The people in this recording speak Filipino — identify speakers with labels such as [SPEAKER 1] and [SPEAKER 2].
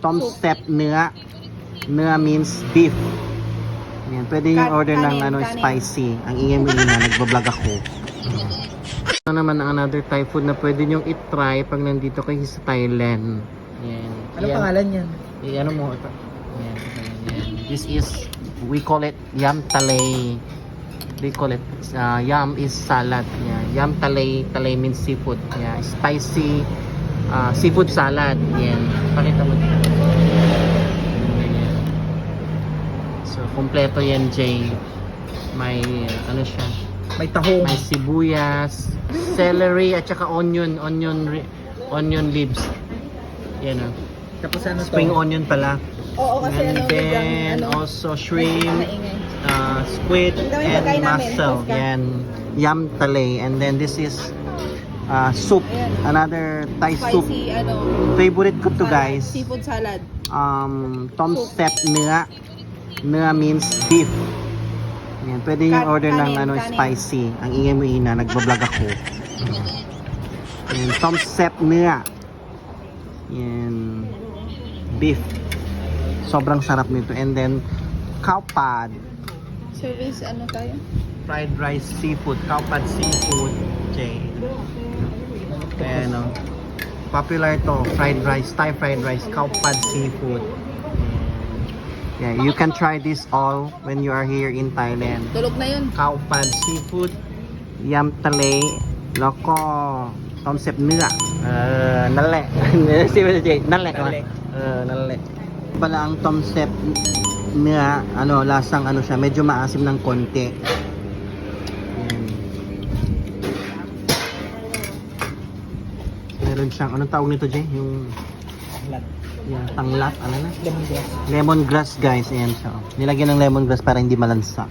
[SPEAKER 1] Tomstep นื้อ เนื้อ means beef. Yan, pwede yung order ng
[SPEAKER 2] kanin.
[SPEAKER 1] spicy. Ang ingay-ingay na, nagbablog ako. Ano naman ang another Thai food na pwede nyong i-try pag nandito kayo sa Thailand. Yan.
[SPEAKER 3] Ano pangalan yan?
[SPEAKER 1] Ano mo ito? Yan. This is, we call it yam talay. They call it, yam is salad. Yeah. Yam talay, talay means seafood. Yeah. Spicy seafood salad. Yan. Pakita mo dito. Yan. So, kompleto yan, Jay. May, ano siya?
[SPEAKER 3] May tahong.
[SPEAKER 1] May sibuyas, celery, at saka onion leaves. Yan o.
[SPEAKER 3] Tapos ano to?
[SPEAKER 1] Spring onion pala.
[SPEAKER 2] Oo, kasi
[SPEAKER 1] And
[SPEAKER 2] ano,
[SPEAKER 1] then, also shrimp, squid, and mussel. Yan. Yam talay. And then this is soup. Another Thai soup.
[SPEAKER 2] spicy,
[SPEAKER 1] Favorite ko to, guys.
[SPEAKER 2] seafood salad.
[SPEAKER 1] Tomstep นื้อ. นื้อmeans beef. Yan, pwede yung order ng
[SPEAKER 2] kanin.
[SPEAKER 1] spicy. Ang ingay mo ina, nagbablog ako. Yan, Tomstep นื้อ. Yan. Beef. Sobrang sarap nito. And then, cow pad.
[SPEAKER 2] Service, tayo?
[SPEAKER 1] Fried rice seafood. Cow pad seafood. Okay. Ayan o. Popular to. Fried rice. Thai fried rice. Cow pad seafood. Yeah, you can try this all when you are here in Thailand.
[SPEAKER 2] Tulog na yun.
[SPEAKER 1] Cow pad seafood, yam talay, แล้วก็ Tomstep เนื้อ นั่นแหละ นั่นแหละ นั่นแหละ pala ang Tomstep เนื้อ lasang siya, medyo maasim ng konti. Meron siyang, anong tawag nito, Jay? Yung yan, tanglat, ano na?
[SPEAKER 3] Lemongrass.
[SPEAKER 1] Lemongrass, guys. Ayan siya. Nilagyan ng lemongrass para hindi malansa.